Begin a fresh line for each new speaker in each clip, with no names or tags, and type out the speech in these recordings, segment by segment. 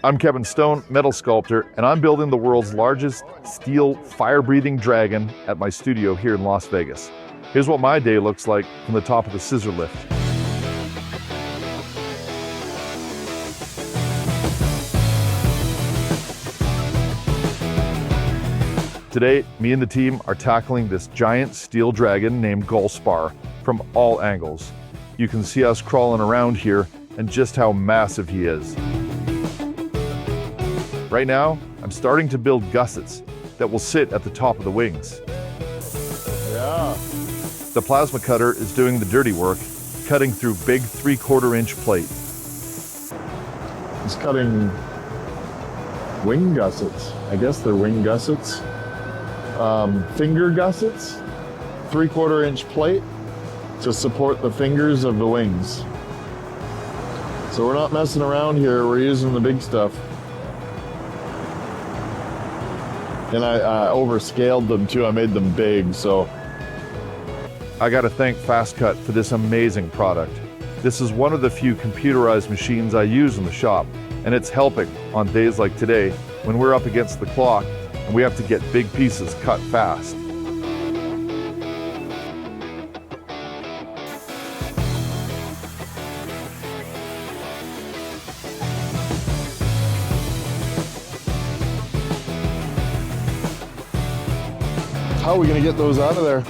I'm Kevin Stone, metal sculptor, and I'm building the world's largest steel fire-breathing dragon at my studio here in Las Vegas. Here's what my day looks like from the top of the scissor lift. Today, me and the team are tackling this giant steel dragon named Gulspar from all angles. You can see us crawling around here and just how massive he is. Right now, I'm starting to build gussets that will sit at the top of the wings.
Yeah.
The plasma cutter is doing the dirty work, cutting through big 3/4-inch plate.
It's cutting wing gussets. I guess they're wing gussets. Finger gussets, 3/4-inch plate to support the fingers of the wings. So we're not messing around here, we're using the big stuff. And I overscaled them too, I made them big, so.
I gotta thank FastCut for this amazing product. This is one of the few computerized machines I use in the shop, and it's helping on days like today when we're up against the clock and we have to get big pieces cut fast.
How are we gonna get those out of there?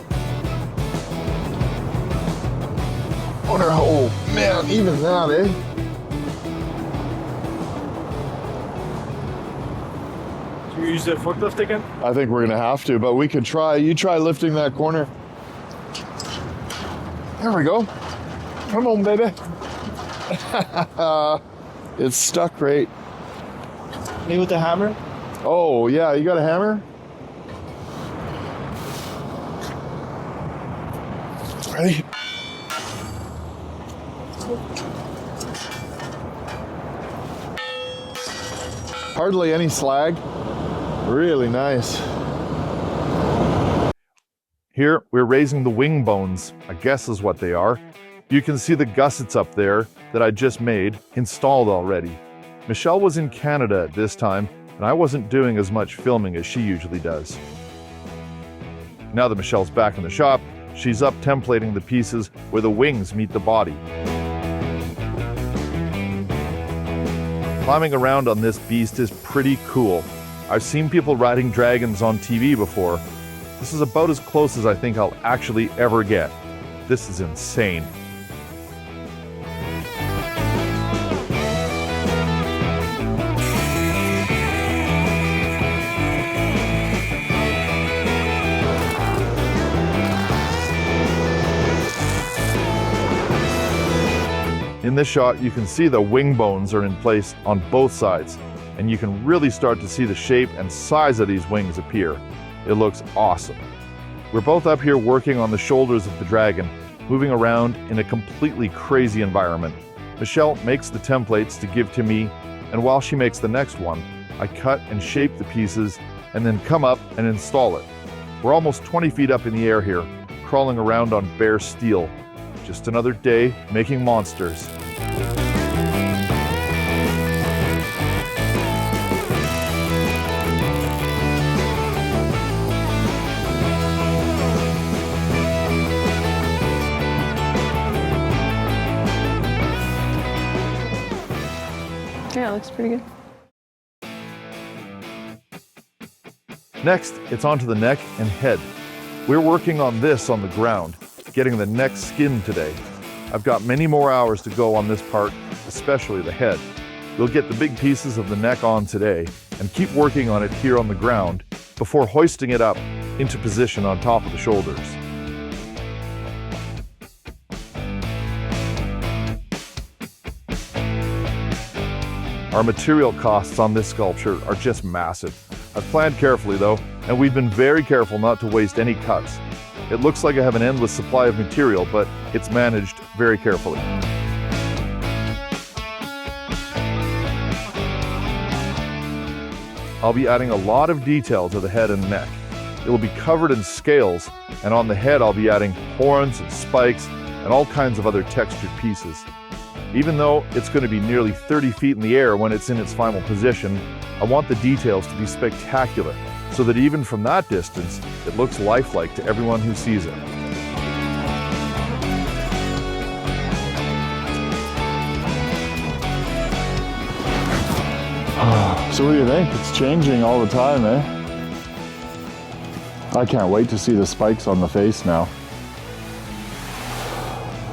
Oh man, even that, eh?
Do you use the forklift again?
I think we're gonna have to, but we could try. You try lifting that corner. There we go. Come on, baby. It's stuck right.
Maybe with the hammer?
Oh yeah, you got a hammer? Ready? Hardly any slag. Really nice.
Here, we're raising the wing bones, I guess is what they are. You can see the gussets up there that I just made, installed already. Michelle was in Canada at this time, and I wasn't doing as much filming as she usually does. Now that Michelle's back in the shop, she's up templating the pieces where the wings meet the body. Climbing around on this beast is pretty cool. I've seen people riding dragons on TV before. This is about as close as I think I'll actually ever get. This is insane. In this shot, you can see the wing bones are in place on both sides, and you can really start to see the shape and size of these wings appear. It looks awesome. We're both up here working on the shoulders of the dragon, moving around in a completely crazy environment. Michelle makes the templates to give to me, and while she makes the next one, I cut and shape the pieces and then come up and install it. We're almost 20 feet up in the air here, crawling around on bare steel. Just another day making monsters.
Yeah, it looks pretty good.
Next, it's onto the neck and head. We're working on this on the ground, getting the neck skin today. I've got many more hours to go on this part, especially the head. We'll get the big pieces of the neck on today and keep working on it here on the ground before hoisting it up into position on top of the shoulders. Our material costs on this sculpture are just massive. I've planned carefully though, and we've been very careful not to waste any cuts. It looks like I have an endless supply of material, but it's managed very carefully. I'll be adding a lot of detail to the head and neck. It will be covered in scales, and on the head I'll be adding horns and spikes and all kinds of other textured pieces. Even though it's going to be nearly 30 feet in the air when it's in its final position, I want the details to be spectacular, so that even from that distance, it looks lifelike to everyone who sees it.
So what do you think? It's changing all the time, eh? I can't wait to see the spikes on the face now.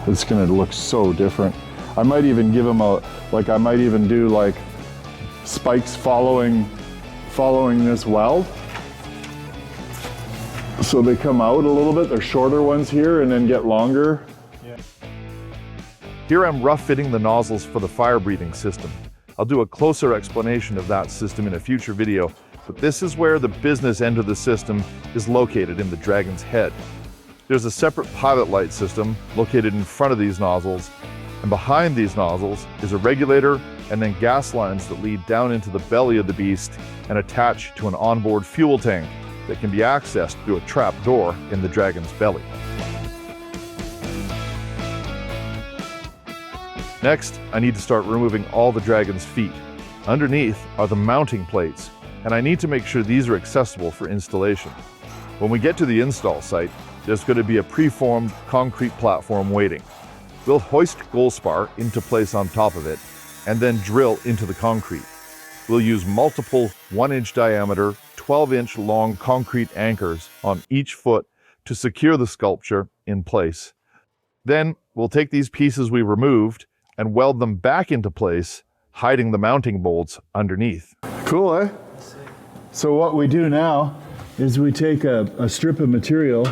It's gonna look so different. I might even give them I might even do like spikes following this weld. So they come out a little bit, they're shorter ones here and then get longer.
Yeah.
Here I'm rough fitting the nozzles for the fire breathing system. I'll do a closer explanation of that system in a future video, but this is where the business end of the system is located in the Dragon's head. There's a separate pilot light system located in front of these nozzles, and behind these nozzles is a regulator and then gas lines that lead down into the belly of the beast and attach to an onboard fuel tank that can be accessed through a trap door in the Dragon's belly. Next, I need to start removing all the Dragon's feet. Underneath are the mounting plates, and I need to make sure these are accessible for installation. When we get to the install site, there's going to be a preformed concrete platform waiting. We'll hoist Goldspar into place on top of it, and then drill into the concrete. We'll use multiple 1-inch diameter, 12-inch long concrete anchors on each foot to secure the sculpture in place. Then we'll take these pieces we removed and weld them back into place, hiding the mounting bolts underneath.
Cool, eh? So what we do now is we take a strip of material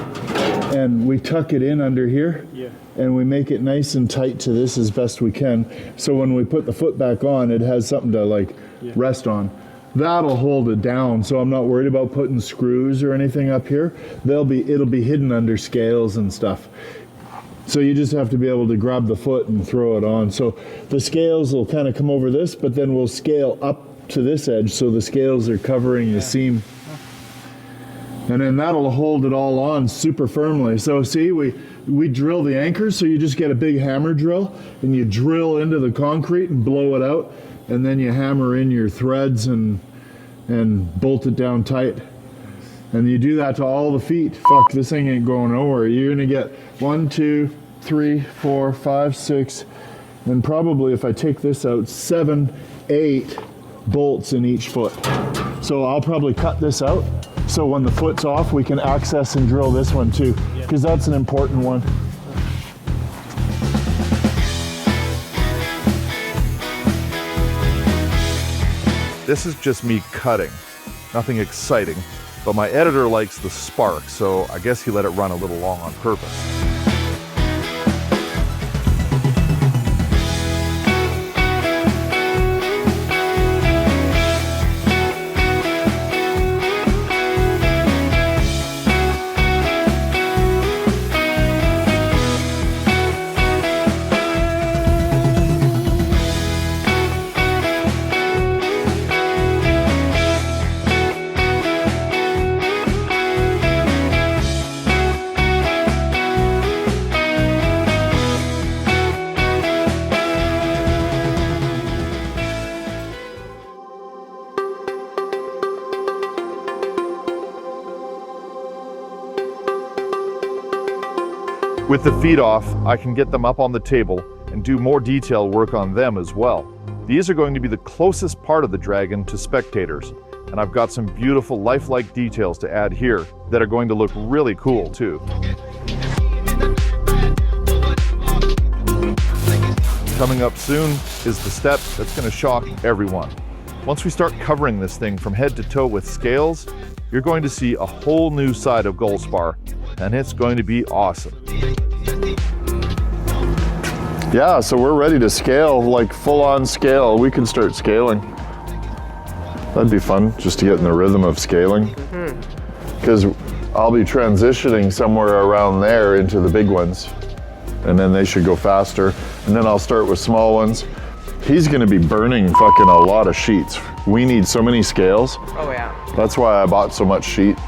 and we tuck it in under here.
Yeah.
And we make it nice and tight to this as best we can. So when we put the foot back on, it has something to rest on. That'll hold it down, so I'm not worried about putting screws or anything up here. It'll be hidden under scales and stuff. So you just have to be able to grab the foot and throw it on. So the scales will kind of come over this, but then we'll scale up to this edge so the scales are covering the seam. And then that'll hold it all on super firmly. So see, we drill the anchors, so you just get a big hammer drill and you drill into the concrete and blow it out, and then you hammer in your threads and bolt it down tight. And you do that to all the feet. Fuck, this thing ain't going nowhere. You're gonna get 1, 2, 3, 4, 5, 6, and probably if I take this out, 7, 8 bolts in each foot. So I'll probably cut this out, so when the foot's off, we can access and drill this one too, because that's an important one.
This is just me cutting, nothing exciting, but my editor likes the spark, so I guess he let it run a little long on purpose. With the feet off, I can get them up on the table and do more detail work on them as well. These are going to be the closest part of the dragon to spectators, and I've got some beautiful lifelike details to add here that are going to look really cool too. Coming up soon is the step that's going to shock everyone. Once we start covering this thing from head to toe with scales, you're going to see a whole new side of Goldspar, and it's going to be awesome.
Yeah, so we're ready to scale, like full-on scale. We can start scaling. That'd be fun, just to get in the rhythm of scaling. Because I'll be transitioning somewhere around there into the big ones. And then they should go faster. And then I'll start with small ones. He's gonna be burning fucking a lot of sheets. We need so many scales.
Oh yeah.
That's why I bought so much sheet.